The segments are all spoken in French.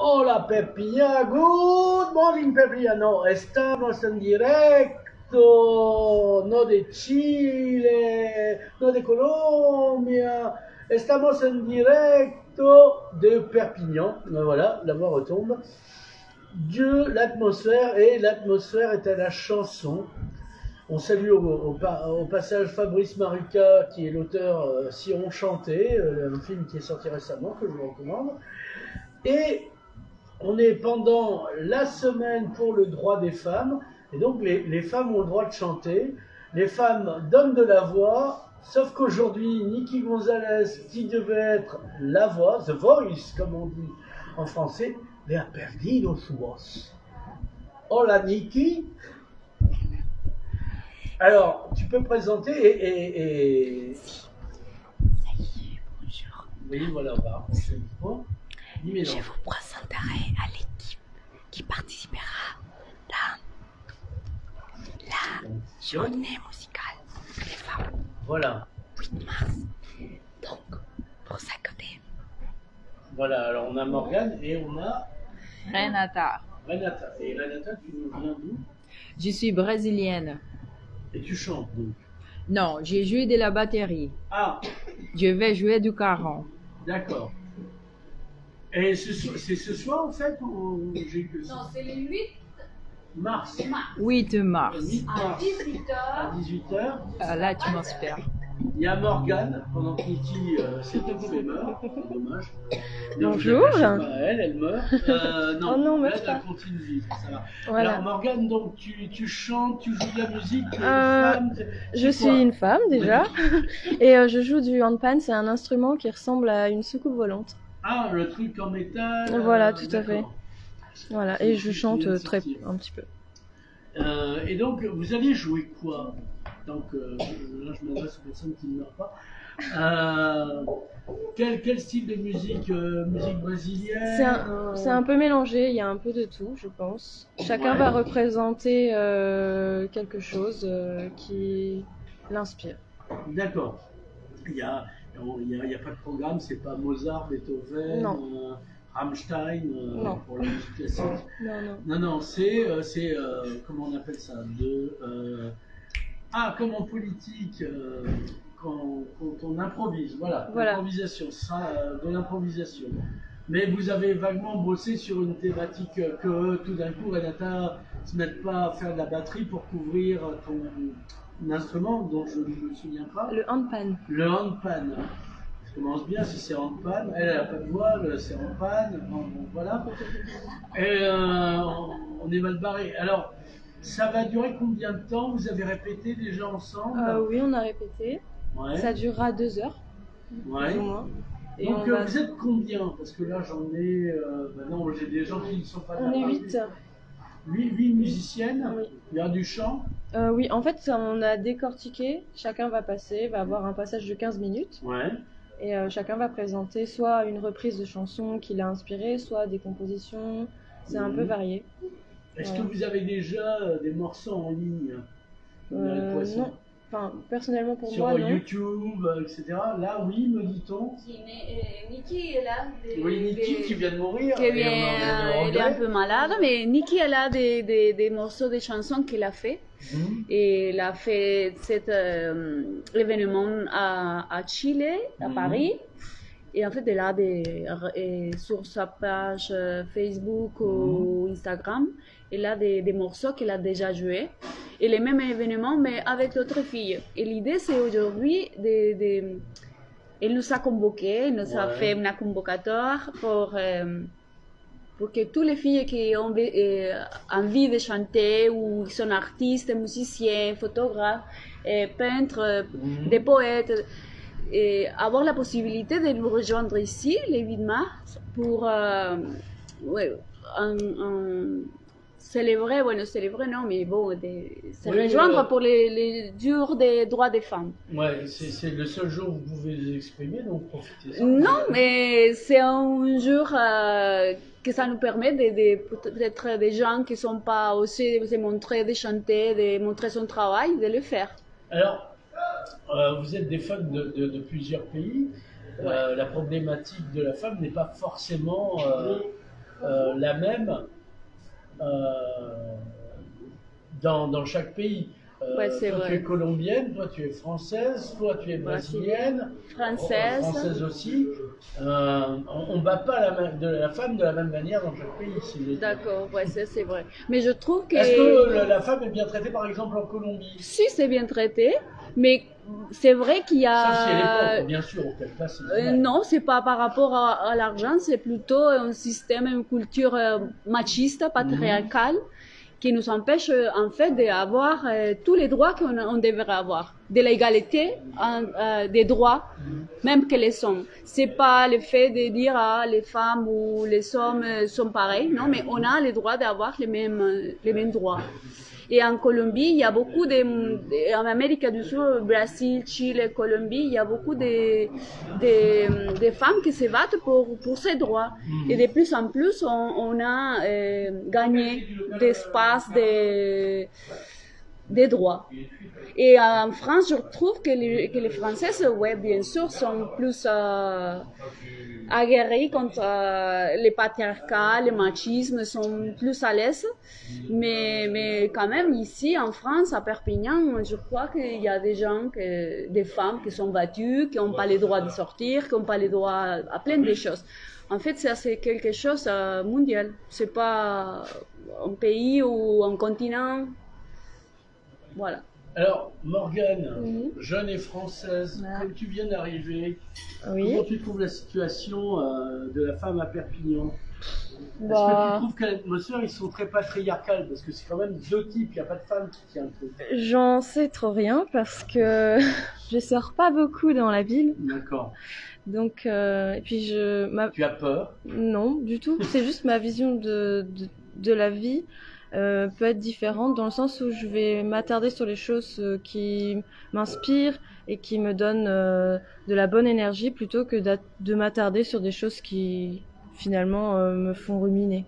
Hola Pepilla, good morning Pepilla. No, estamos en directo, no de Chile, no de Colombia, estamos en directo de Perpignan. Voilà, la voix retombe. Dieu, l'atmosphère, et l'atmosphère est à la chanson. On salue au passage Fabrice Maruca, qui est l'auteur Si on chantait, un film qui est sorti récemment, que je vous recommande. Et on est pendant la semaine pour le droit des femmes, et donc les femmes ont le droit de chanter, les femmes donnent de la voix, sauf qu'aujourd'hui, Nikki Gonzalez, qui devait être la voix, the voice, comme on dit en français, le a perdido su voz. Hola Nikki. Alors, tu peux présenter et... Salut, bonjour. Oui, voilà, on va rapprocher le micro. Je vous présenterai à l'équipe qui participera dans la journée musicale des femmes. Voilà. 8 mars. Donc, pour s'accorder. Voilà, alors on a Morgane et on a Renata. Renata. Et Renata, tu nous viens d'où? Je suis brésilienne. Et tu chantes donc? Non, j'ai joué de la batterie. Ah, Je vais jouer du caron. d'accord. Et c'est ce soir en fait ou j'ai que Non, c'est le 8 mars? mars 8 mars. 8 à mars 18h. à 18h. À l'atmosphère. Il y a Morgane, pendant que Nikki s'est étouffée meurt, c'est dommage. Bonjour. Elle meurt. Non, Oh non, elle, meurt pas. elle continue de vivre, ça va. Voilà. Alors Morgane, donc tu chantes, tu joues de la musique, tu es une femme. Je suis une femme déjà et je joue du handpan, c'est un instrument qui ressemble à une soucoupe volante. Ah, le truc en métal. Voilà, tout à d'accord. fait. Voilà, et je chante un petit peu. Et donc, vous allez jouer quoi? Donc, là, je m'adresse aux personnes qui ne meurent pas. Quel style de musique? Musique brésilienne? C'est un peu mélangé, il y a un peu de tout, je pense. Chacun Ouais. va représenter quelque chose qui l'inspire. D'accord. Il y a pas de programme, c'est pas Mozart, Beethoven, Non. Rammstein Non. pour la musique classique. Non, non. Non, non, c'est comment on appelle ça? Comme en politique, quand on improvise, voilà. Voilà. L'improvisation, ce sera de l'improvisation. Mais vous avez vaguement bossé sur une thématique que tout d'un coup, Renata se mette pas à faire de la batterie pour couvrir ton instrument dont je ne me souviens pas. Le handpan. Le handpan. Ça commence bien si c'est handpan. Elle n'a pas de voix, c'est handpan. Bon, voilà. Et on est mal barré. Alors, ça va durer combien de temps? Vous avez répété déjà ensemble? Oui, on a répété. Ouais. Ça durera 2 heures, Ouais. plus ou moins. Et Donc, on va... vous êtes combien? Parce que là, j'en ai. Non, j'ai des gens qui ne sont pas là. On est 8. 8 musiciennes. Oui. Il y a du chant. Oui, en fait, on a décortiqué. Chacun va passer, va avoir un passage de 15 minutes. Ouais. Et chacun va présenter soit une reprise de chanson qui l'a inspiré, soit des compositions. C'est un peu varié. Est-ce Ouais. que vous avez déjà des morceaux en ligne? Non. Enfin, personnellement pour Sur moi, non. YouTube, etc. Là, oui, me dit-on. Nikki est là. Oui, Nikki qui vient de mourir. Qui et vient, on elle est un peu malade, mais Nikki elle a des morceaux de chansons qu'elle a fait. Mhm. Et elle a fait cet événement à Chile, à Paris. Et en fait, elle a sur sa page Facebook ou Instagram, elle a des morceaux qu'elle a déjà joués. Et les mêmes événements, mais avec d'autres filles. Et l'idée, c'est aujourd'hui elle nous a convoqués, elle nous a fait une convocatoire pour que toutes les filles qui ont envie de chanter ou qui sont artistes, musiciens, photographes, peintres, des poètes, et avoir la possibilité de nous rejoindre ici, le 8 mars, pour célébrer, non, mais bon, se rejoindre pour les jours des droits des femmes. Ouais, c'est le seul jour où vous pouvez les exprimer, donc profitez-en. Non, mais c'est un jour que ça nous permet peut-être des gens qui ne sont pas osés de montrer, de chanter, de montrer son travail, de le faire. Alors, vous êtes des femmes de plusieurs pays. La problématique de la femme n'est pas forcément la même dans chaque pays. Ouais, c'est toi, vrai. tu es colombienne, toi, tu es française, toi, tu es brésilienne, française aussi. On ne bat pas la femme de la même manière dans chaque pays. Si je veux dire. D'accord, ouais, c'est vrai. Mais je trouve que... Est-ce que la femme est bien traitée, par exemple, en Colombie? Si, c'est bien traité, mais c'est vrai qu'il y Sauf si elle est a... pauvre, bien sûr, auquel cas c'est normal. non, c'est pas par rapport à l'argent, c'est plutôt un système, une culture machiste, patriarcale, qui nous empêche en fait d'avoir tous les droits qu'on devrait avoir, de l'égalité des droits, même que les hommes. C'est pas le fait de dire les femmes ou les hommes sont pareils, non, mais on a le droit d'avoir les mêmes droits. Et en Colombie, il y a beaucoup en Amérique du Sud, Brésil, Chili, Colombie, il y a beaucoup de femmes qui se battent pour ces droits. Et de plus en plus, on a gagné d'espace, des droits. Et en France, je trouve que les Françaises, ouais, bien sûr, sont plus aguerries contre les patriarcats, le machisme, sont plus à l'aise. Mais quand même, ici, en France, à Perpignan, je crois qu'il y a des gens, des femmes qui sont battues, qui n'ont pas le droit de sortir, qui n'ont pas le droit à plein de choses. En fait, ça, c'est quelque chose mondial. C'est pas un pays ou un continent. Voilà. Alors, Morgane, jeune et française, comme tu viens d'arriver, comment tu trouves la situation de la femme à Perpignan? Est-ce que tu trouves que l'atmosphère, ils sont très patriarcales? Parce que c'est quand même deux types, il n'y a pas de femme qui tient le truc. J'en sais trop rien parce que je sors pas beaucoup dans la ville. D'accord. Donc, et puis Tu as peur? Non, du tout. C'est juste ma vision de la vie. Peut être différente dans le sens où je vais m'attarder sur les choses qui m'inspirent et qui me donnent de la bonne énergie plutôt que de m'attarder sur des choses qui finalement me font ruminer.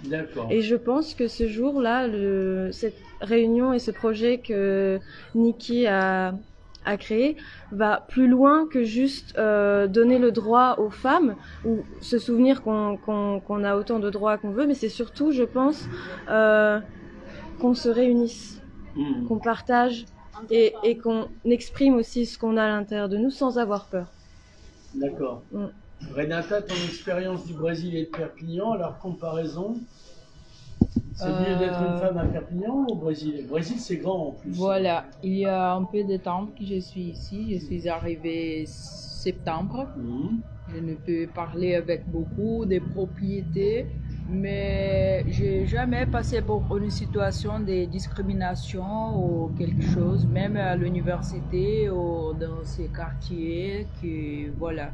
D'accord. Et je pense que ce jour-là, cette réunion et ce projet que Niki a créé va plus loin que juste donner le droit aux femmes ou se souvenir qu'on a autant de droits qu'on veut, mais c'est surtout, je pense, qu'on se réunisse, qu'on partage et qu'on exprime aussi ce qu'on a à l'intérieur de nous sans avoir peur. D'accord. Renata, ton expérience du Brésil et de Perpignan, alors comparaison, c'est mieux d'être une femme à Perpignan ou au Brésil? Le Brésil, c'est grand en plus. Voilà, il y a un peu de temps que je suis ici. Je suis arrivée septembre. Je ne peux parler avec beaucoup de propriétés, mais j'ai jamais passé pour une situation de discrimination ou quelque chose, même à l'université ou dans ces quartiers que voilà.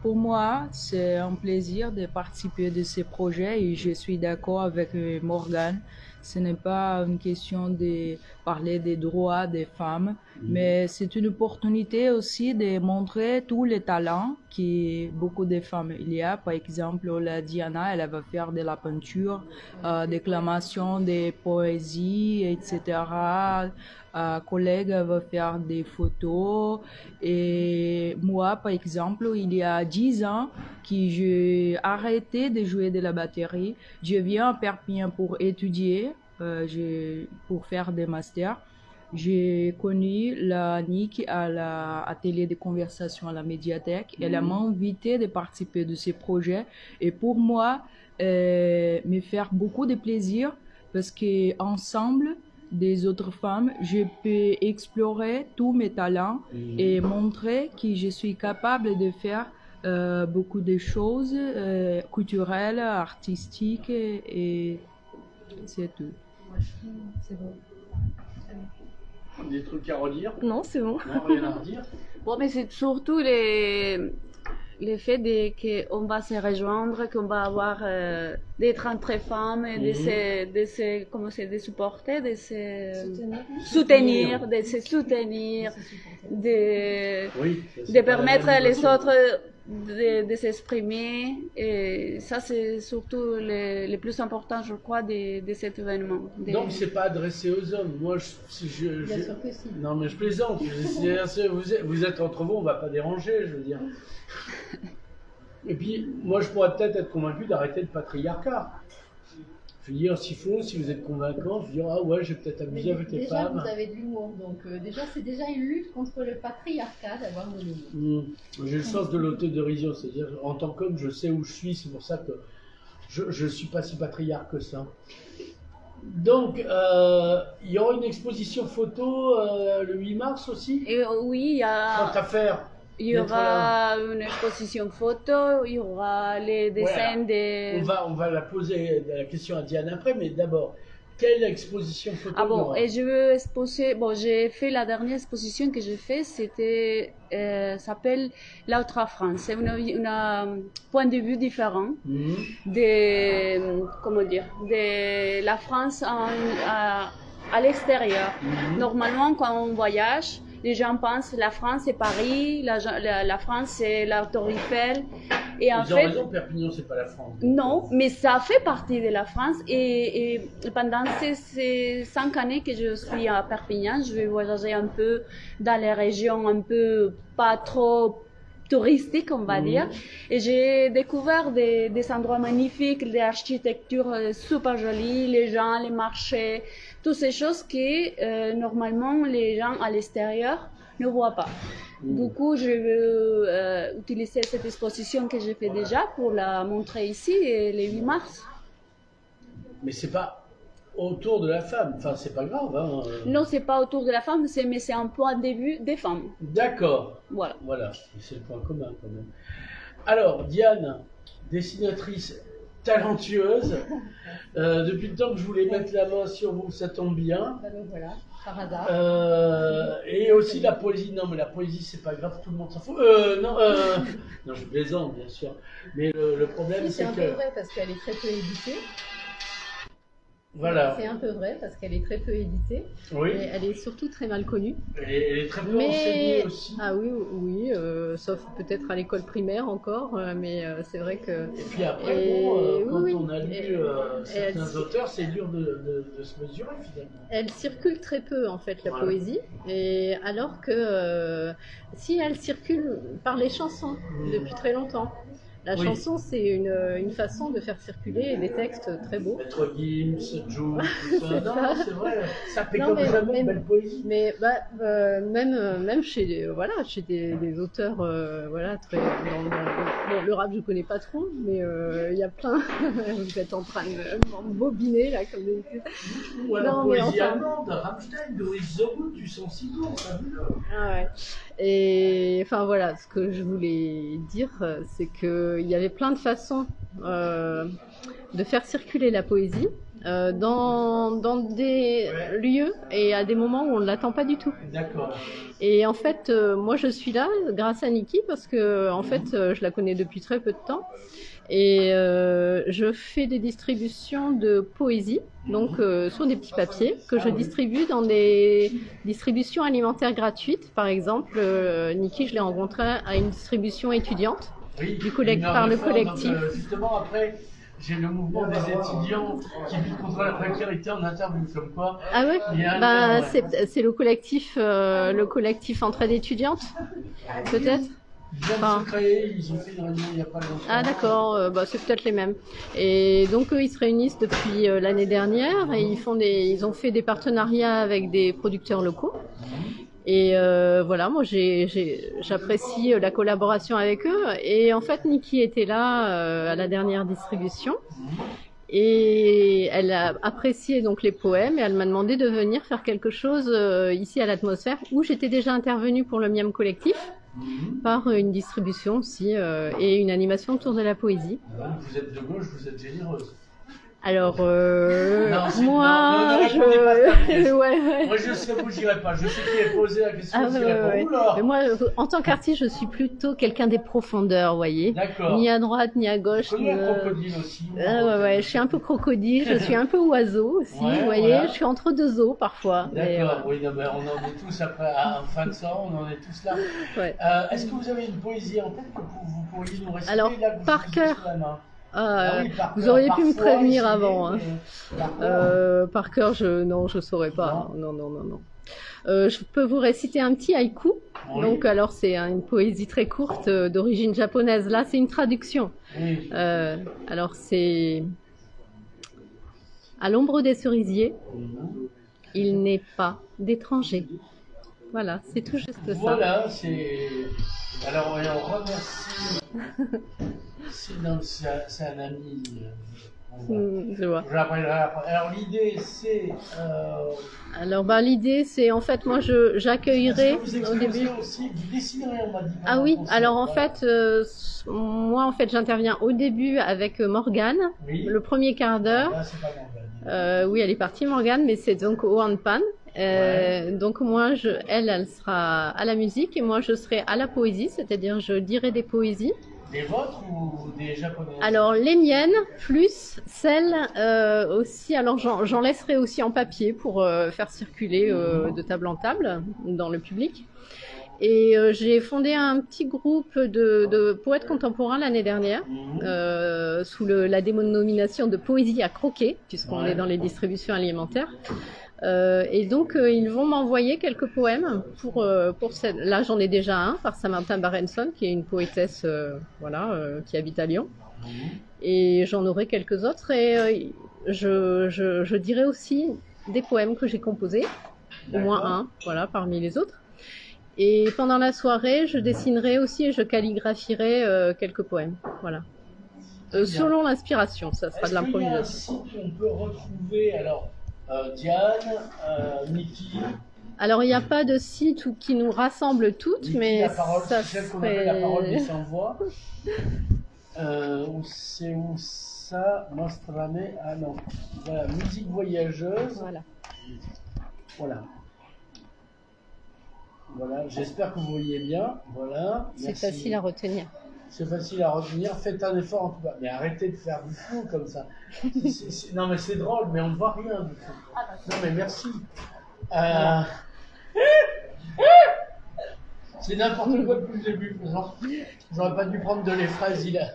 Pour moi, c'est un plaisir de participer de ces projets et je suis d'accord avec Morgane. Ce n'est pas une question de parler des droits des femmes, mais c'est une opportunité aussi de montrer tous les talents que beaucoup de femmes il y a. Par exemple, la Diana, elle va faire de la peinture, déclamation, des poésies, etc. Collègue va faire des photos. Et moi, par exemple, il y a 10 ans que j'ai arrêté de jouer de la batterie. Je viens à Perpignan pour étudier, pour faire des masters. J'ai connu la Nick à l'atelier de conversation à la médiathèque. Elle m'a invité de participer de ces projets. Et pour moi, me faire beaucoup de plaisir parce qu'ensemble, des autres femmes, je peux explorer tous mes talents et montrer que je suis capable de faire beaucoup de choses culturelles, artistiques et c'est tout. C'est bon. Des trucs à redire? Non, c'est bon. Non, rien à redire. Bon, mais c'est surtout le fait qu'on va se rejoindre, qu'on va avoir d'être entre femmes, de se supporter, de se soutenir, de permettre les autres de s'exprimer. Et ça, c'est surtout le plus important, je crois, de cet événement. Donc, c'est pas adressé aux hommes. Moi, Bien sûr que si. Non, mais je plaisante. Vous êtes entre vous, on va pas déranger, je veux dire. Et puis, moi, je pourrais peut-être être convaincu d'arrêter le patriarcat. Je veux dire, s'il faut, si vous êtes convaincant, je veux dire, ah ouais, j'ai peut-être abusé avec les déjà, femmes. vous avez de l'humour, donc déjà, c'est déjà une lutte contre le patriarcat d'avoir de l'humour. J'ai le sens de l'autodérision, c'est-à-dire, en tant qu'homme, je sais où je suis, c'est pour ça que je ne suis pas si patriarque que ça. Donc, il y aura une exposition photo le 8 mars aussi. Et oui, Quant à faire. il y aura une exposition photo, il y aura les dessins des... On va la poser la question à Diane après, mais d'abord, quelle exposition photo Ah il y bon, aura et je veux exposer, bon, j'ai fait la dernière exposition que j'ai fait, c'était, s'appelle L'autre France. C'est un point de vue différent de, comment dire, de la France à l'extérieur. Normalement, quand on voyage, les gens pensent la France c'est Paris, la France c'est la Tour Eiffel. Et en Ils ont fait, raison, Perpignan, c'est pas la France. non, mais ça fait partie de la France. Et pendant ces 5 années que je suis à Perpignan, je vais voyager un peu dans les régions un peu pas trop touristiques, on va dire. Et j'ai découvert des endroits magnifiques, des architectures super jolies, les gens, les marchés, toutes ces choses que normalement les gens à l'extérieur ne voient pas. Du coup, je veux utiliser cette exposition que j'ai fait déjà pour la montrer ici le 8 mars. Mais c'est pas autour de la femme, enfin c'est pas grave. Hein. Non, c'est pas autour de la femme, mais c'est un point de vue des femmes. D'accord. Voilà. Voilà, c'est le point commun quand même. Alors, Diane, dessinatrice talentueuse, depuis le temps que je voulais mettre la main sur vous, ça tombe bien. Ben, voilà, par hasard. Et aussi la poésie. Non, mais la poésie, c'est pas grave, tout le monde s'en fout. Non, non, je plaisante, bien sûr. Mais le problème, Si, c'est un que. peu vrai parce qu'elle est très peu éditée. Voilà. C'est un peu vrai parce qu'elle est très peu éditée. Oui. Et elle est surtout très mal connue. Elle est très peu enseignée aussi. Ah oui, oui, sauf peut-être à l'école primaire encore, mais c'est vrai que... Et puis après, Et- bon, quand oui, on a lu et certains elle- auteurs, c'est dur de se mesurer finalement. Elle circule très peu en fait la Voilà. poésie, et alors que si elle circule par les chansons depuis très longtemps. La Oui. chanson, c'est une façon de faire circuler des textes très beaux. Maître Gims, Joe, tout ça. C'est Non, ça. c'est vrai, ça fait Non, comme mais- jamais mais- une belle poésie. Mais même chez chez des auteurs voilà très bon, le rap je connais pas trop, mais il y a plein. Vous êtes en train de m'embobiner là comme des... Ou la Non, mais poésie enfin- allemande, Rammstein, Doris Zogut, du Sensigo, fabuleux. Ah ouais. Et enfin voilà, ce que je voulais dire, c'est qu'il y avait plein de façons de faire circuler la poésie dans des lieux et à des moments où on ne l'attend pas du tout. D'accord. Et en fait, moi je suis là grâce à Niki parce que en fait, je la connais depuis très peu de temps. Et je fais des distributions de poésie, donc sur des petits papiers que je distribue dans des distributions alimentaires gratuites. Par exemple, Niki, je l'ai rencontré à une distribution étudiante Oui, par le donc, collectif. justement, après, j'ai le mouvement des étudiants qui lutte contre la précarité en interview, comme quoi. Ah ouais, Il y a un bah, lien, ouais. c'est le collectif Entraide étudiante, peut-être. Ils viennent de se créer, ils ont fait une réunion il n'y a pas longtemps. Ah d'accord, bah, c'est peut-être les mêmes. Et donc eux, ils se réunissent depuis l'année dernière et ils ont fait des partenariats avec des producteurs locaux. Et voilà, moi j'apprécie la collaboration avec eux. Et en fait, Niki était là à la dernière distribution. Et elle a apprécié donc les poèmes et elle m'a demandé de venir faire quelque chose ici à l'Atmosphère où j'étais déjà intervenue pour le Miam Collectif par une distribution aussi et une animation autour de la poésie. Donc, vous êtes de gauche, vous êtes généreuse. Alors Non, ne je répondez pas à ta pièce. ouais. Moi, je sais, vous, j'irai pas. Je sais qui est posé la question, Ah, qui ouais, répond. ouais. Oula. Mais moi, en tant qu'artiste, je suis plutôt quelqu'un des profondeurs, vous voyez. D'accord. Ni à droite, ni à gauche. Je connais un crocodile aussi. Ah, ouais, je suis un peu crocodile, je suis un peu oiseau aussi, Ouais, vous voyez. voilà. Je suis entre deux eaux parfois. Mais, D'accord, oui, non, mais on en est tous après, en fin de ça, on en est tous là. ouais. Est-ce que vous avez une poésie en tête que vous pourriez nous réciter Alors, là, que vous par avez cœur. sous la main? Ah, Oui, par vous cœur, auriez pu me parfois, prévenir ici, avant. Hein. mais par cœur. Par cœur, non, je saurais pas. Non, non, non, non. Je peux vous réciter un petit haïku. Oui. Donc, alors, c'est une poésie très courte d'origine japonaise. Là, c'est une traduction. Oui. Alors, c'est à l'ombre des cerisiers, il n'est pas d'étranger. Voilà, c'est tout juste ça. Voilà, c'est. Alors, on remercie. C'est un ami. Je vois. Je l'appellerai après. Alors, l'idée, c'est. Alors, l'idée, c'est en fait, moi, j'accueillerai au début. Aussi, vous dessinerez, on m'a dit. Ah oui, alors en fait, moi, en fait, j'interviens au début avec Morgane, Oui. le premier quart d'heure. Là, c'est pas Morgane. Oui, elle est partie, Morgane, mais c'est donc au handpan. Donc moi, elle sera à la musique et moi, je serai à la poésie, c'est-à-dire je dirai des poésies. Des vôtres ou des japonaises? Alors les miennes, plus celles aussi, alors j'en laisserai aussi en papier pour faire circuler de table en table dans le public. Et j'ai fondé un petit groupe de poètes contemporains l'année dernière, sous la dénomination de Poésie à croquer, puisqu'on est dans les distributions alimentaires. Et donc, ils vont m'envoyer quelques poèmes pour cette... Là, j'en ai déjà un par Samantha Barenson, qui est une poétesse qui habite à Lyon. Et j'en aurai quelques autres. Et je dirai aussi des poèmes que j'ai composés, au moins un, voilà, parmi les autres. Et pendant la soirée, je dessinerai aussi et je calligraphierai quelques poèmes. Voilà. Selon l'inspiration, ça sera de l'improvisation. Est-ce qu'il y a un site où on peut retrouver alors Diane, Niki? Alors il n'y a pas de site qui nous rassemble toutes, Niki, mais la parole, ça c'est celle qu'on appelle la parole des serait... sans-voix. C'est où ça? Mostrame. Ah non. Voilà, musique voyageuse. Voilà. Voilà. Voilà, j'espère que vous voyez bien. Voilà. C'est Merci. facile à retenir. C'est facile à retenir. Faites un effort en tout cas. Mais arrêtez de faire du fou comme ça. Non, mais c'est drôle, mais on ne voit rien du tout. Non, mais merci. C'est n'importe quoi depuis le début. J'aurais pas dû prendre de l'ephrasie là.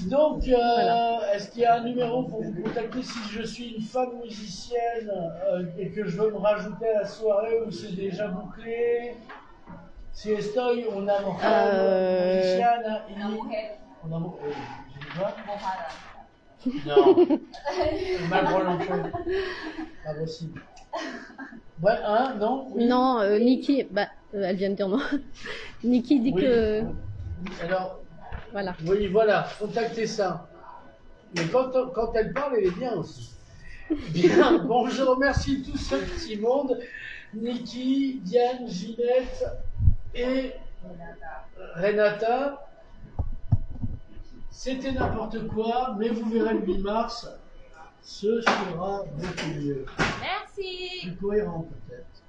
Donc, est-ce qu'il y a un numéro pour vous contacter si je suis une femme musicienne et que je veux me rajouter à la soirée ou c'est déjà bouclé? Si estoy una mujer musiciana y... Una mujer... Non. Mal prononcé. Pas possible. Ouais, hein, non? Oui. Non, Niki, elle vient de dire non. Niki dit Oui. que... Alors, Voilà. oui, voilà, contactez ça. Mais quand elle parle, elle est bien aussi. Bien, bon, je remercie tout ce petit monde. Niki, Diane, Ginette et Renata. C'était n'importe quoi, mais vous verrez le 8 mars, ce sera beaucoup mieux. Merci. Plus cohérent peut-être.